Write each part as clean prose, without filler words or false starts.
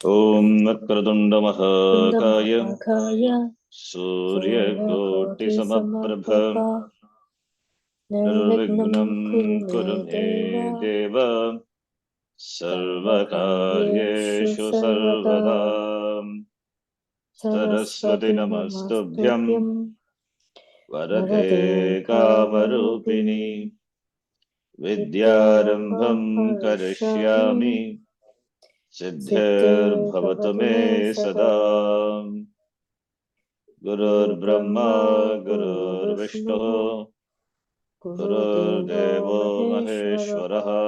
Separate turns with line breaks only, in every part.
Om Vakratunda Mahakaya
Kundamahakaya
Suryakoti Samaprabha
Suryakotisamaprabha Nirvignam
Nirvignam
Kurume
Kurume
Deva
Deva
Sarvakaryeshu
Sarvakaryeshu
Sarvada
Sarvada Saraswati
Saraswati
Namastubhyam
Namastubhyam
Varade
Varade Kamarupini
Kamarupini Vidyarambham
Vidyarambham Karishyami
Karishyami Siddhir
Siddhir
Bhavatu
Bhavatu
Me
Me
Sada
Sada
Gurur
Guru
Brahma
Brahma
Gurur
Guru
Vishnu
Vishnu Guru
Guru
Devo
Devo
Maheshwaraha
Maheshwaraha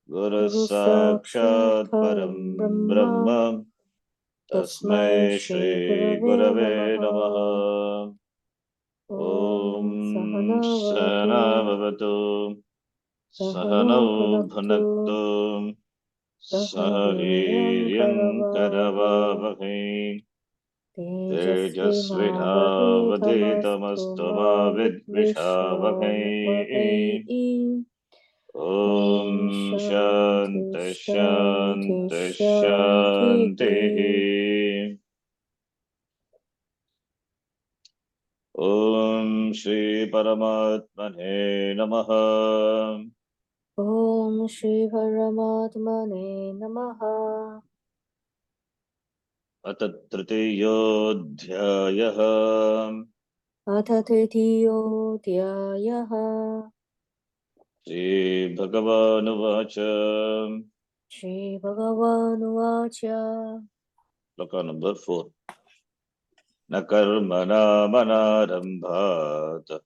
Guru
Guru Sakshat
Sakshat
Param
Param
Brahma
Brahma
Tasmai
Tasmai
Shri
Shri
Gurave
Gurave
Namaha
Namaha
Om
Om
Sahana
Sahana
Vavatu
Bhavatu
Sahano
Sahano
Bhunaktu
Bhunaktu
Sahaviryam
Sahaviryam
Karavavahe
Karavavahe
Tejasvinavadhitamastu
Tejasvinavadhetamastu
ma
ma
vidvishavahe
vidvishavahe. Om
Om Shanti
Shanti
Shanti
Shanti Shanti.
Shanti
Om Shri Paramatmane Namaha.
Om Shri Paramatmane Namaha
Atat Tritiyodhyayaha.
Atha Tritiyodhyayaha
Shri Bhagavanuvacha.
Shri Bhagavanuvacha
Sloka number 4. Na karmana manarambhat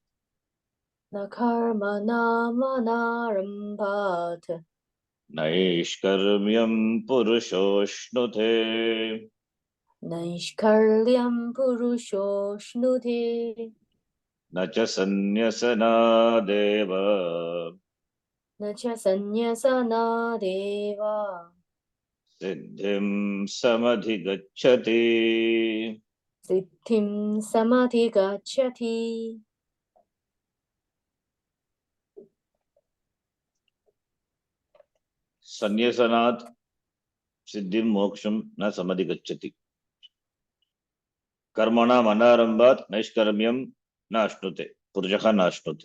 Na karma namanarambhat
naishkarmyam purushoshnute
Naishkaryam Purushoshnudhe
na cha sanyasanadeva
Nacha Sanyasana Deva
siddhim samadhigacchati.
Siddhim Samadhi Gacchati
Sanyasanat siddhim moksham na samadhigacchati. Karmana manarambhat naishkarmyam na ashnute. Purushaha na ashnute.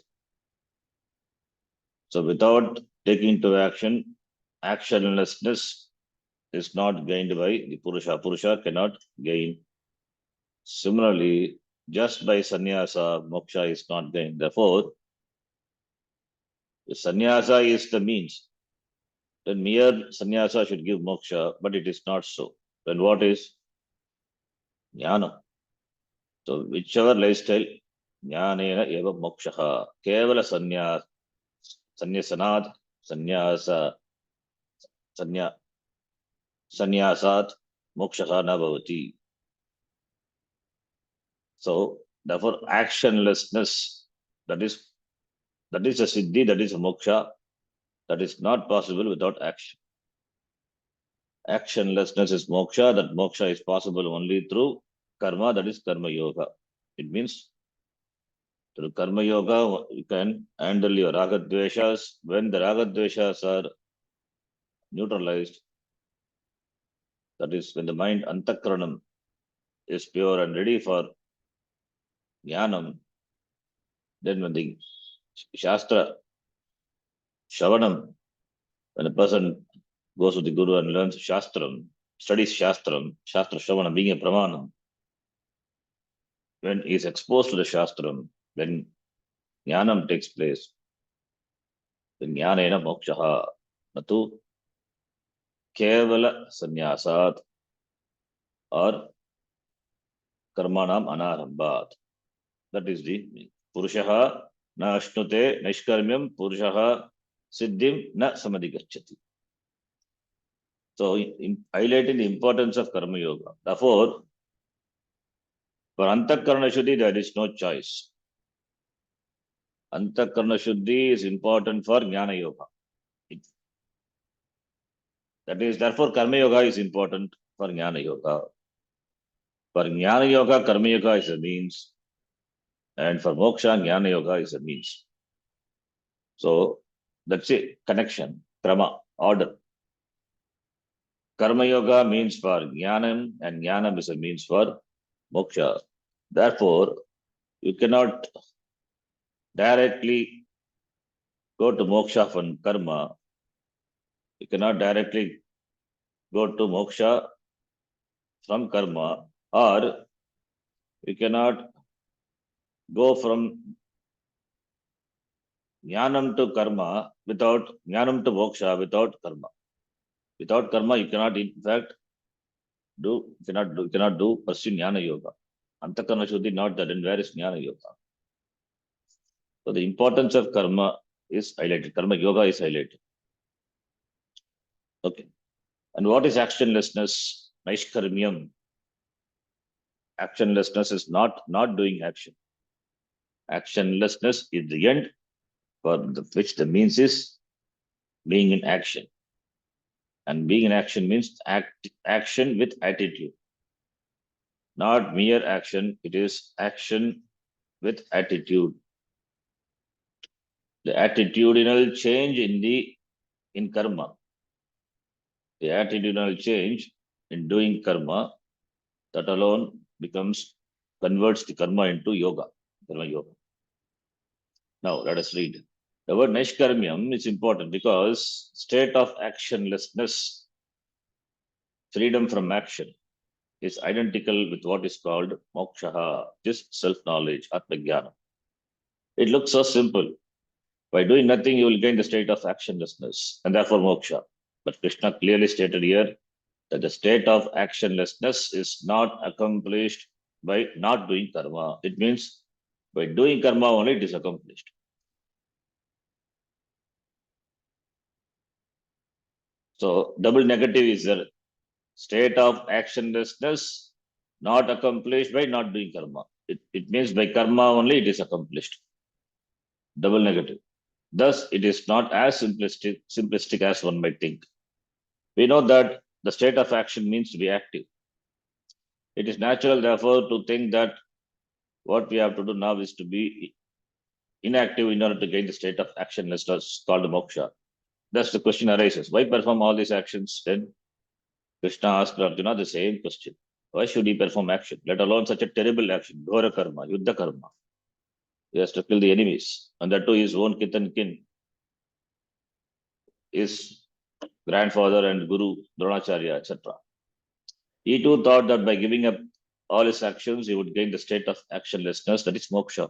So without taking to action, actionlessness is not gained by the Purusha. Purusha cannot gain. Similarly, just by sannyasa, moksha is not gained. Therefore, the sannyasa is the means. Then mere sannyasa should give moksha, but it is not so. Then what is? Jnana. So whichever lifestyle, jnanena eva mokshaha. Kevala sanyasanat, sannyasa, sanya, sannyasat, mokshaha na bhavati. So therefore, actionlessness, that is a siddhi, that is a moksha, that is not possible without action. Actionlessness is moksha, that moksha is possible only through karma, that is karma yoga. It means through karma yoga, you can handle your ragadveshas. When the ragadveshas are neutralized, that is when the mind antakranam is pure and ready for jnanam, then when the shastra shavanam, when a person goes to the guru and learns shastram, studies shastram, shastra shavana being a pramanam, when he is exposed to the shastram, when jnanam takes place, then jnanena mokshaha, natu kevala sannyasat or karmanam anarambhat. That is the purushaha na ashnute naishkarmyam purushaha siddhim na samadhigacchati. So, highlighting the importance of karma yoga. Therefore, for antakarna shuddhi, there is no choice. Antakarna shuddhi is important for jnana yoga. That is, therefore, karma yoga is important for jnana yoga. For jnana yoga, karma yoga is a means, and for moksha, jnana yoga is a means. So that's a connection, krama, order. Karma yoga means for jnanam, and jnanam is a means for moksha. Therefore, you cannot directly go to moksha from karma. You cannot directly go to moksha from karma, or you cannot go from jnanam to karma without jnanam to moksha without karma. Without karma, you cannot, in fact, cannot do pursue jnana yoga. Antakarna shuddhi not that, and where is jnana yoga? So the importance of karma is highlighted. Karma yoga is highlighted. Okay. And what is actionlessness? Naishkarmyam. Actionlessness is not doing action. Actionlessness is the end, for which the means is being in action. And being in action means action with attitude. Not mere action, it is action with attitude. The attitudinal change in karma. The attitudinal change in doing karma, that alone converts the karma into yoga, karma yoga. Now let us read. The word Naishkarmyam is important because state of actionlessness, freedom from action, is identical with what is called moksha, this self-knowledge, atmajnana. It looks so simple. By doing nothing, you will gain the state of actionlessness and therefore moksha. But Krishna clearly stated here that the state of actionlessness is not accomplished by not doing karma. It means by doing karma only it is accomplished. So double negative is the state of actionlessness not accomplished by not doing karma. It means by karma only it is accomplished. Double negative. Thus, it is not as simplistic as one might think. We know that the state of action means to be active. It is natural, therefore, to think that what we have to do now is to be inactive in order to gain the state of actionlessness called moksha. Thus, the question arises: why perform all these actions? Then Krishna asked Arjuna the same question: why should he perform action, let alone such a terrible action, ghora karma, yuddha karma? He has to kill the enemies, and that too his own kith and kin, his grandfather and guru Dronacharya, etc. He too thought that by giving up all his actions, he would gain the state of actionlessness, that is moksha.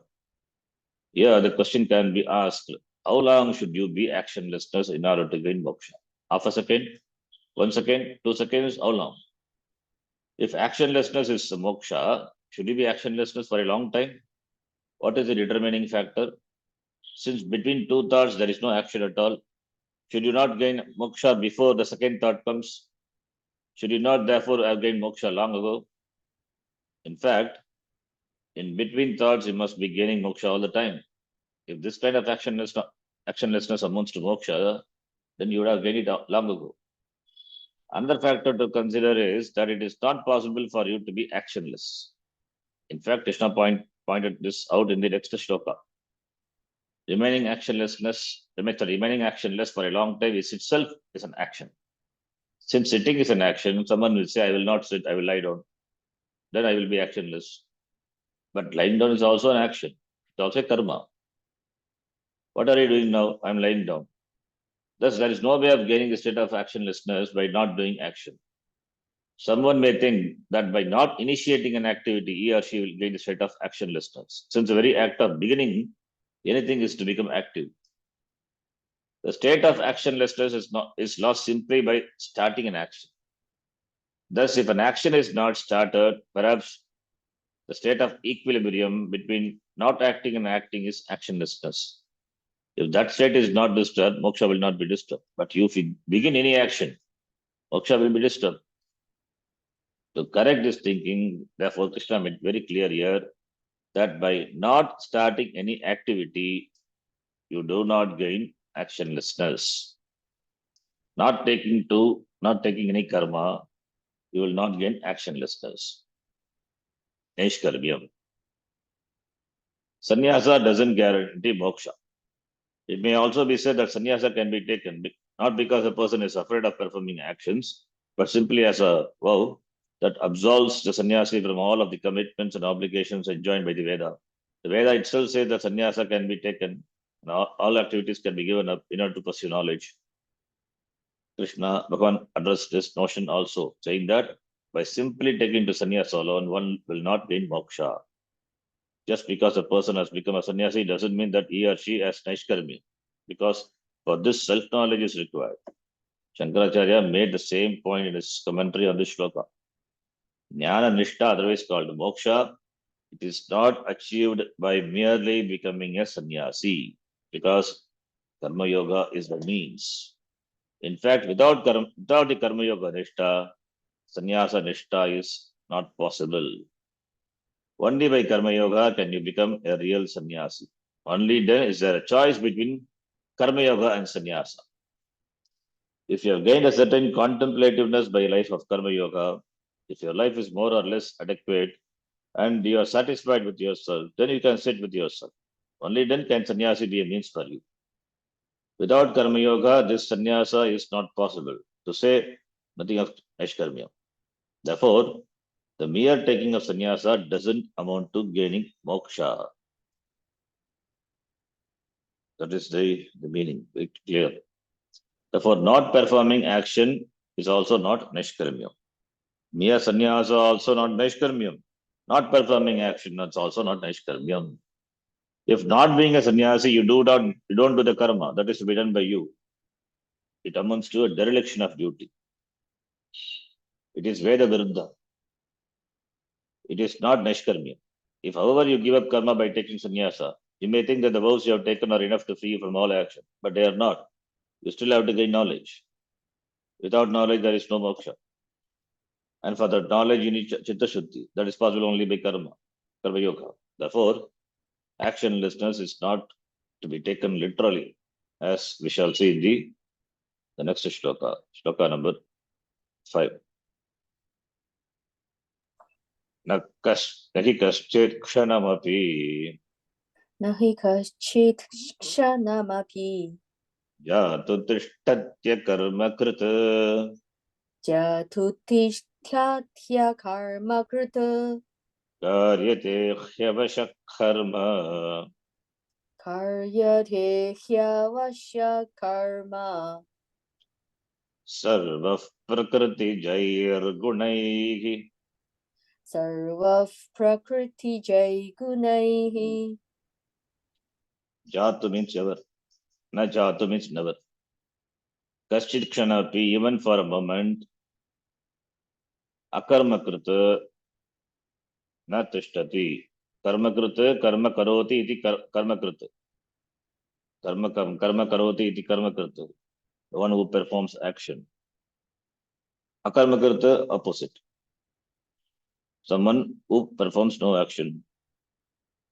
Here, the question can be asked: how long should you be actionlessness in order to gain moksha? Half a second, 1 second, 2 seconds, how long? If actionlessness is moksha, should you be actionlessness for a long time? What is the determining factor? Since between two thoughts there is no action at all, should you not gain moksha before the second thought comes? Should you not therefore have gained moksha long ago? In fact, in between thoughts, you must be gaining moksha all the time. If this kind of actionlessness amounts to moksha, then you would have gained it long ago. Another factor to consider is that it is not possible for you to be actionless. In fact, Krishna pointed this out in the next shloka. Remaining actionless for a long time is itself is an action. Since sitting is an action, someone will say, I will not sit, I will lie down. Then I will be actionless. But lying down is also an action. It's also karma. What are you doing now? I'm lying down. Thus, there is no way of gaining the state of actionlessness by not doing action. Someone may think that by not initiating an activity, he or she will gain the state of actionlessness. Since the very act of beginning, anything is to become active. The state of actionlessness is lost simply by starting an action. Thus, if an action is not started, perhaps the state of equilibrium between not acting and acting is actionlessness. If that state is not disturbed, moksha will not be disturbed. But if you begin any action, moksha will be disturbed. To correct this thinking, therefore, Krishna made very clear here that by not starting any activity, you do not gain actionlessness. Not taking any karma, you will not gain actionlessness. Naishkarmyam. Sannyasa doesn't guarantee moksha. It may also be said that sannyasa can be taken not because a person is afraid of performing actions, but simply as a vow that absolves the sannyasi from all of the commitments and obligations enjoined by the Veda. The Veda itself says that sannyasa can be taken and all activities can be given up in order to pursue knowledge. Krishna Bhagavan addressed this notion also, saying that by simply taking to sannyasa alone, one will not gain moksha. Just because a person has become a sannyasi doesn't mean that he or she has naishkarmi, because for this self-knowledge is required. Shankaracharya made the same point in his commentary on this shloka. Jnana Nishta, otherwise called moksha, it is not achieved by merely becoming a sannyasi, because karma yoga is the means. In fact, without the karma yoga nishta, sannyasa nishta is not possible. Only by karma yoga can you become a real sannyasi. Only then is there a choice between karma yoga and sannyasa. If you have gained a certain contemplativeness by life of karma yoga, if your life is more or less adequate and you are satisfied with yourself, then you can sit with yourself. Only then can sannyasi be a means for you. Without karma yoga, this sannyasa is not possible. To say nothing of nishkarmya. Therefore, the mere taking of sannyasa doesn't amount to gaining moksha. That is the meaning, very clear. Therefore, not performing action is also not nishkarmya. Mere sannyasa also not nishkarmyam. Not performing action is also not nishkarmyam. If not being a sannyasi, you don't do the karma that is to be done by you. It amounts to a dereliction of duty. It is Veda Viruddha. It is not nishkarmya. If, however, you give up karma by taking sannyasa, you may think that the vows you have taken are enough to free you from all action, but they are not. You still have to gain knowledge. Without knowledge, there is no moksha. And for that knowledge, you need chitta shuddhi. That is possible only by karma yoga. Therefore, actionlessness is not to be taken literally, as we shall see in the next shloka, shloka number 5. न हि कश्चित् क्षणमपि
Nahi kaschit kshanamapi
जातु तिष्ठत्य कर्मकृत्
jatutishthya karma krita
कार्यते ह्यवशः कर्म
karyate hyavasya karma
सर्वः प्रकृतिजैर्गुणैः
sarvav prakriti jai gunaihi.
जातु means ever, न जातु means never. कश्चित् क्षणमपि, even for a moment, अकर्मकृत् न तिष्ठति. कर्मकृत् कर्म करोति इति कर्मकृत्. कर्म करोति इति कर्मकृत्. The one who performs action. Akarmakrit, opposite. Someone who performs no action.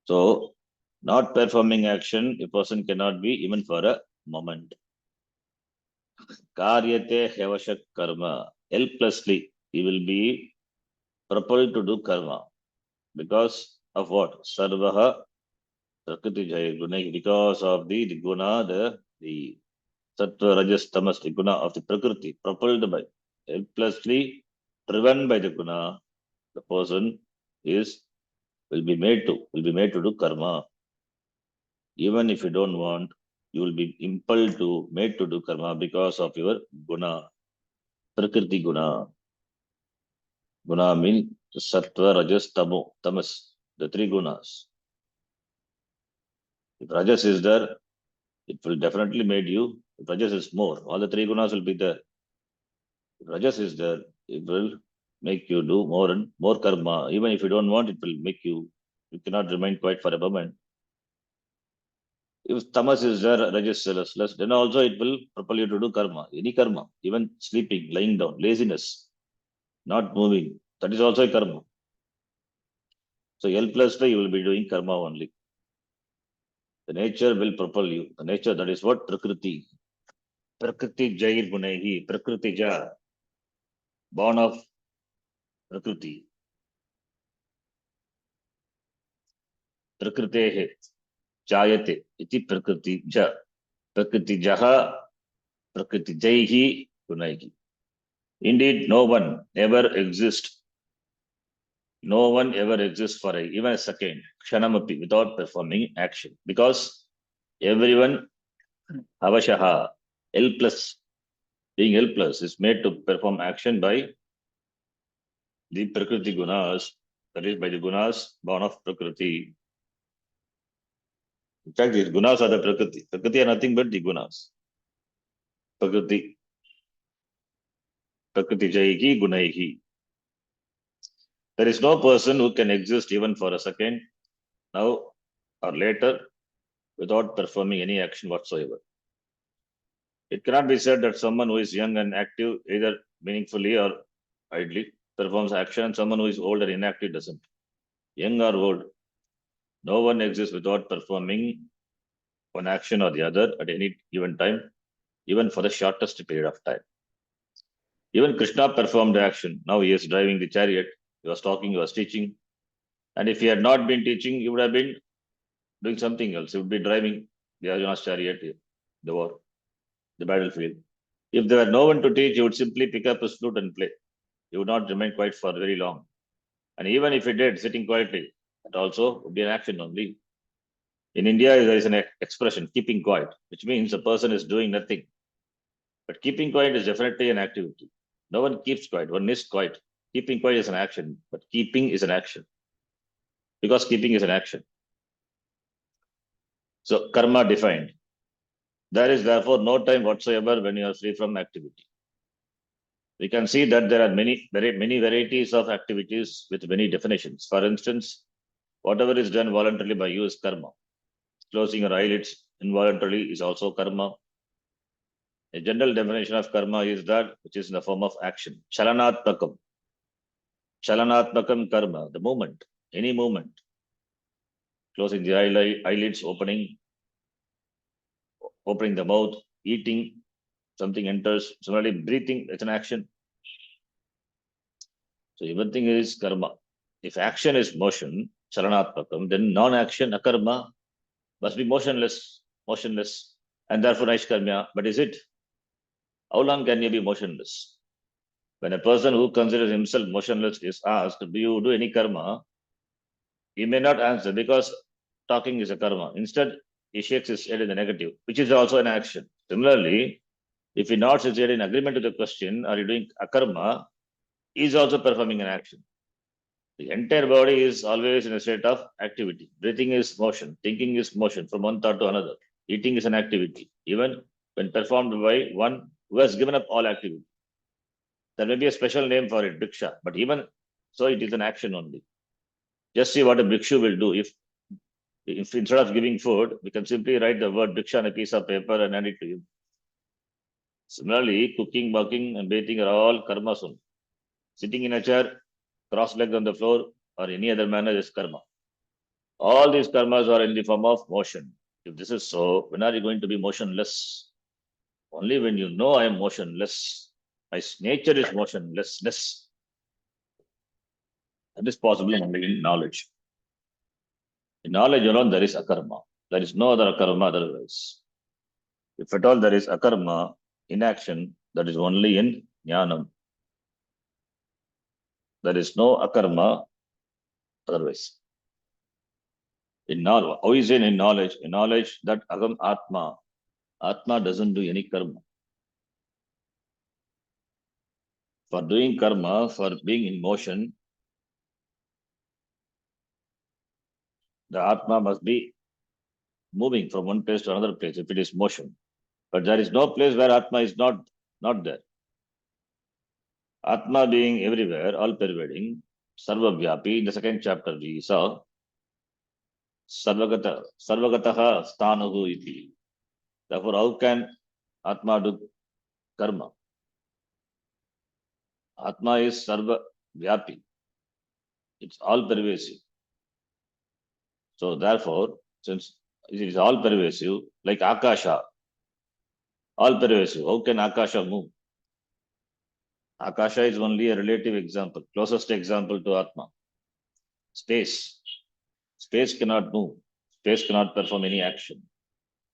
So, not performing action, a person cannot be even for a moment. Karyate hevashak karma. Helplessly, he will be propelled to do karma. Because of what? Sarvaha prakriti jaya guna. Because of the guna, the sattva, rajas, tamas, the guna of the prakriti, propelled by, helplessly driven by the guna, the person will be made to do karma. Even if you don't want, you will be impelled to made to do karma because of your guna, prakriti guna. Guna means sattva, rajas, tamas, the three gunas. If rajas is there, it will definitely made you. If rajas is more, all the three gunas will be there. If rajas is there, it will make you do more and more karma. Even if you don't want, it will make you cannot remain quiet for a moment. If tamas is there, rajas is less, then also it will propel you to do karma, any karma, even sleeping, lying down, laziness, not moving. That is also a karma. So helplessly you will be doing karma only. The nature will propel you. The nature, that is what? Prakriti. Prakriti jair gunehi. Prakriti ja. Born of Prakriti. Prakritehe. Jayate. Iti Prakriti ja. Prakriti jaha. Prakriti jaihi gunehi. Indeed, no one ever exists. No one ever exists for even a second, kshanamapi, without performing action. Because everyone, avashaha, helpless, being helpless, is made to perform action by the prakriti gunas, that is by the gunas born of prakriti. In fact, these gunas are the prakriti. Prakriti are nothing but the gunas. Prakriti, prakriti jaihi gunaihi. There is no person who can exist even for a second, now or later, without performing any action whatsoever. It cannot be said that someone who is young and active, either meaningfully or idly, performs action, and someone who is old and inactive doesn't. Young or old, no one exists without performing one action or the other at any given time, even for the shortest period of time. Even Krishna performed action. Now he is driving the chariot, he was talking, he was teaching. And if he had not been teaching, he would have been doing something else. He would be driving the Arjuna's chariot, the war, the battlefield. If there were no one to teach, he would simply pick up his flute and play. He would not remain quiet for very long. And even if he did, sitting quietly, that also would be an action only. In India, there is an expression, keeping quiet, which means a person is doing nothing. But keeping quiet is definitely an activity. No one keeps quiet, one is quiet. Keeping quiet is an action, but keeping is an action. Because keeping is an action. So, karma defined. There is therefore no time whatsoever when you are free from activity. We can see that there are many varieties of activities with many definitions. For instance, whatever is done voluntarily by you is karma. Closing your eyelids involuntarily is also karma. A general definition of karma is that which is in the form of action. Chalanatmakam. Chalanatmakam karma, the movement, any movement. Closing the eyelids, opening the mouth, eating, something enters. Similarly, breathing, it's an action. So everything is karma. If action is motion, chalanatmakam, then non-action, akarma, must be motionless, and therefore naishkarmya. But is it? How long can you be motionless? When a person who considers himself motionless is asked, do you do any karma? He may not answer because talking is a karma. Instead, he shakes his head in the negative, which is also an action. Similarly, if he nods his head in agreement to the question, are you doing akarma? He is also performing an action. The entire body is always in a state of activity. Breathing is motion, thinking is motion from one thought to another. Eating is an activity, even when performed by one who has given up all activity. There may be a special name for it, bhiksha, but even so, it is an action only. Just see what a bhikshu will do. If instead of giving food, we can simply write the word bhiksha on a piece of paper and hand it to him. Similarly, cooking, working, and bathing are all karmas only. Sitting in a chair, cross-legged on the floor, or any other manner is karma. All these karmas are in the form of motion. If this is so, when are you going to be motionless? Only when you know I am motionless. My nature is motionlessness. That is possible only in knowledge. In knowledge alone, there is akarma. There is no other akarma otherwise. If at all there is akarma, inaction, that is only in jnanam. There is no akarma otherwise. In knowledge, how is it in knowledge? In knowledge that agam atma, atma doesn't do any karma. For doing karma, for being in motion, the atma must be moving from one place to another place if it is motion. But there is no place where atma is not there. Atma being everywhere, all pervading, sarvavyapi. In the second chapter, we saw sarvagataha sthanuhu iti. Therefore, how can atma do karma? Atma is sarvavyapi. It's all pervasive. So therefore, since it is all pervasive, like akasha, all pervasive, how can akasha move? Akasha is only a relative example, closest example to atma. Space cannot move. Space cannot perform any action.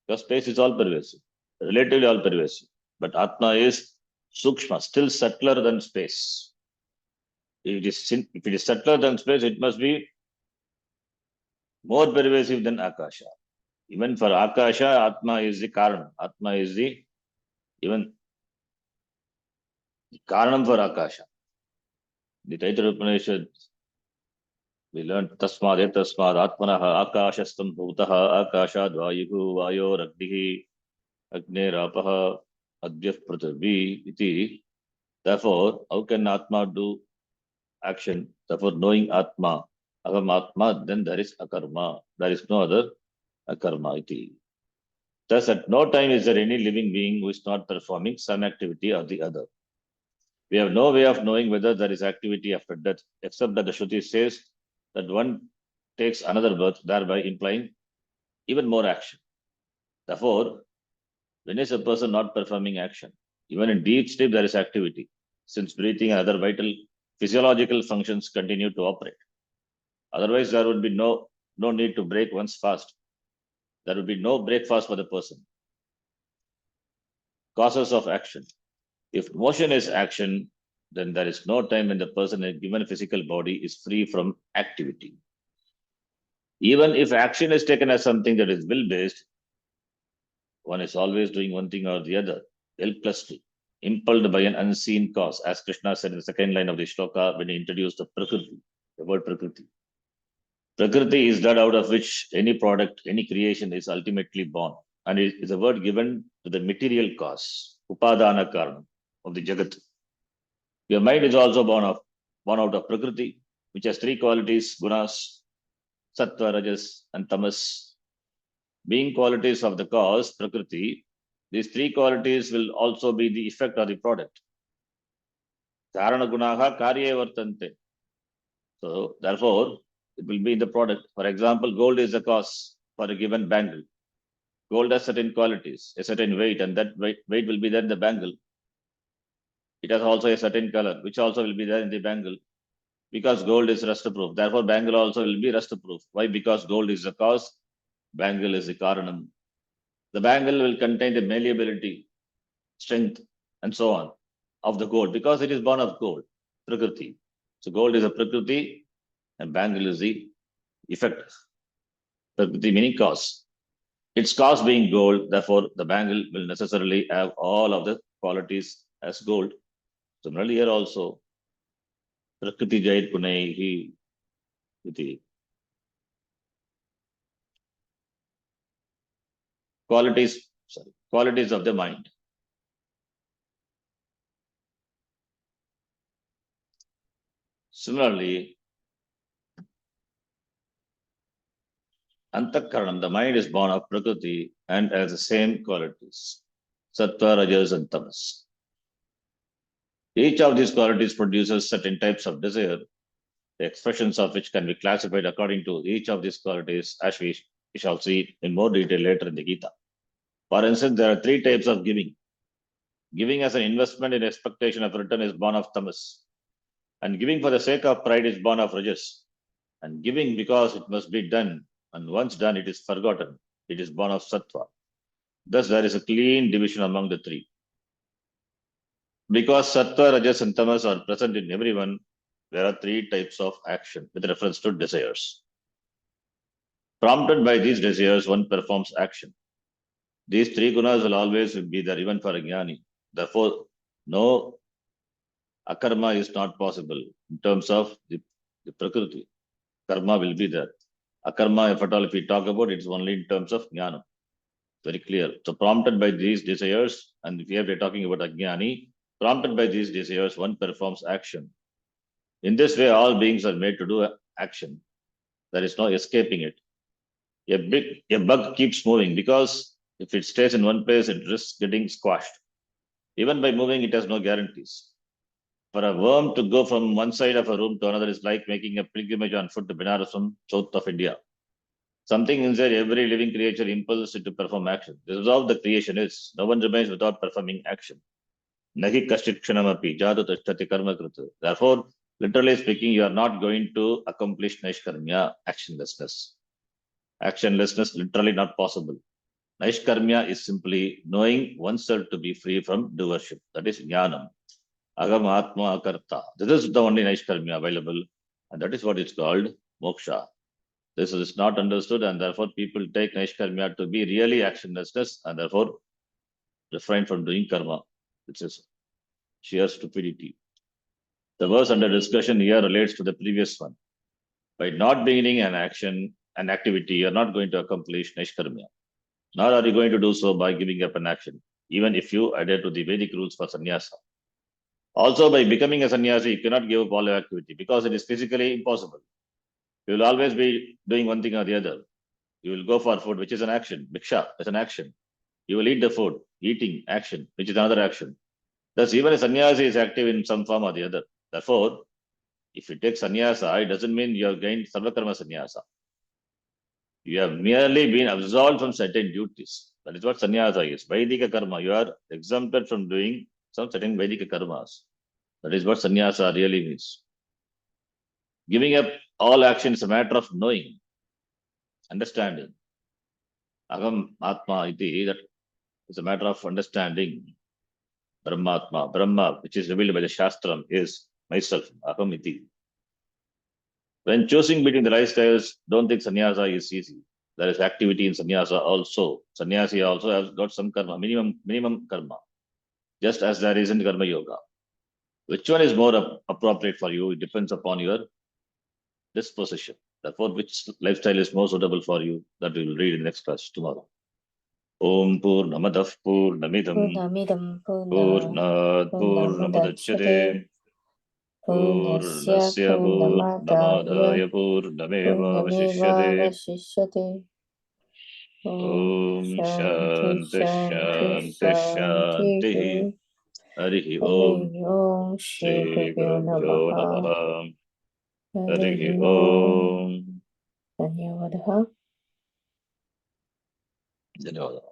Because space is all pervasive, relatively all pervasive. But atma is Sukshma, still subtler than space. If it is subtler than space, it must be more pervasive than Akasha. Even for Akasha, Atma is the Karanam. Atma is the even the Karanam for Akasha. The Taittiriya Upanishad, we learned Tasmad Atmanaha Akashastam Bhutaha Akashad Vayuhu Vayo Ragdihi Agne Rapaha Adhyaf Prathavi iti. Therefore, how can Atma do action? Therefore, knowing Atma, Aham Atma, then there is Akarma. There is no other Akarma iti. Thus, at no time is there any living being who is not performing some activity or the other. We have no way of knowing whether there is activity after death, except that the Shruti says that one takes another birth, thereby implying even more action. Therefore, when is a person not performing action? Even in deep sleep, there is activity, since breathing and other vital physiological functions continue to operate. Otherwise, there would be no need to break one's fast. There would be no breakfast for the person. Causes of action. If motion is action, then there is no time when the person in a given physical body is free from activity. Even if action is taken as something that is will-based, one is always doing one thing or the other, helplessly, impelled by an unseen cause, as Krishna said in the second line of the shloka when he introduced the Prakriti, the word Prakriti. Prakriti is that out of which any product, any creation is ultimately born. And it is a word given to the material cause, Upadana Karanam of the Jagat. Your mind is also born out of Prakriti, which has three qualities, gunas, sattva, rajas, and tamas. Being qualities of the cause, Prakriti, these three qualities will also be the effect of the product. Karana gunaha karye vartante. So, therefore, it will be in the product. For example, gold is the cause for a given bangle. Gold has certain qualities, a certain weight, and that weight will be there in the bangle. It has also a certain color, which also will be there in the bangle. Because gold is rust proof. Therefore, bangle also will be rust proof. Why? Because gold is the cause, bangle is the karanam. The bangle will contain the malleability, strength, and so on of the gold because it is born of gold, prakriti. So, gold is a prakriti and bangle is the effect. Prakriti meaning cause. Its cause being gold, therefore, the bangle will necessarily have all of the qualities as gold. Similarly, here also, prakriti jayit kunaihi iti. Qualities of the mind. Similarly, Antakaranam, the mind is born of Prakriti and has the same qualities, Sattva, Rajas, and Tamas. Each of these qualities produces certain types of desire, the expressions of which can be classified according to each of these qualities, as we shall see in more detail later in the Gita. For instance, there are three types of giving. Giving as an investment in expectation of return is born of Tamas. And giving for the sake of pride is born of Rajas. And giving because it must be done, and once done, it is forgotten. It is born of Sattva. Thus, there is a clean division among the three. Because Sattva, Rajas, and Tamas are present in everyone, there are three types of action with reference to desires. Prompted by these desires, one performs action. These three gunas will always be there, even for a jnani. Therefore, no akarma is not possible in terms of the prakriti. Karma will be there. Akarma, if at all, if we talk about, it's only in terms of jnana. Very clear. So, prompted by these desires, and here we're talking about ajnani, prompted by these desires, one performs action. In this way, all beings are made to do action. There is no escaping it. A bug keeps moving because if it stays in one place, it risks getting squashed. Even by moving, it has no guarantees. For a worm to go from one side of a room to another is like making a pilgrimage on foot to Benares from south of India. Something inside every living creature impels it to perform action. This is how the creation is. No one remains without performing action. Nahi kashit kshanamapi jadu tashtati karma krita. Therefore, literally speaking, you are not going to accomplish naishkarmya, actionlessness. Actionlessness literally not possible. Naishkarmya is simply knowing oneself to be free from doership. That is jnanam. Agam atma karta. This is the only Naishkarmya available, and that is what is called moksha. This is not understood, and therefore people take Naishkarmya to be really actionlessness, and therefore refrain from doing karma, which is sheer stupidity. The verse under discussion here relates to the previous one. By not beginning an action, an activity, you are not going to accomplish Naishkarmya. Nor are you going to do so by giving up an action, even if you adhere to the Vedic rules for sannyasa. Also, by becoming a sannyasi, you cannot give up all your activity because it is physically impossible. You will always be doing one thing or the other. You will go for food, which is an action. Bhiksha is an action. You will eat the food, eating, action, which is another action. Thus, even a sannyasi is active in some form or the other. Therefore, if you take sannyasa, it doesn't mean you have gained sarvakarma sannyasa. You have merely been absolved from certain duties. That is what sannyasa is. Vaidika karma. You are exempted from doing some certain Vaidika karmas. That is what sannyasa really means. Giving up all action is a matter of knowing, understanding. Agam atma iti, that is a matter of understanding. Brahmatma, Brahma, which is revealed by the Shastram, is myself, Aham iti. When choosing between the lifestyles, don't think sannyasa is easy. There is activity in sannyasa also. Sannyasi also has got some karma, minimum karma, just as there is in karma yoga. Which one is more appropriate for you? It depends upon your disposition. Therefore, which lifestyle is more suitable for you? That we will read in the next class tomorrow. Om Purnamadav Purnamidam
Purnamidam
Purnat Purnamadachyate Purnasya Purnamadaya Purnameva Vashishyate
Vashishyate.
Om Shanti
Shanti
Shanti Shanti Harihi Om
Om Shri
Shri
Gurubhyo
Gurubhyo
Namaha
Namaha Harihi
Harihi Om
Om
Dhanyavadaha
Dhanyawad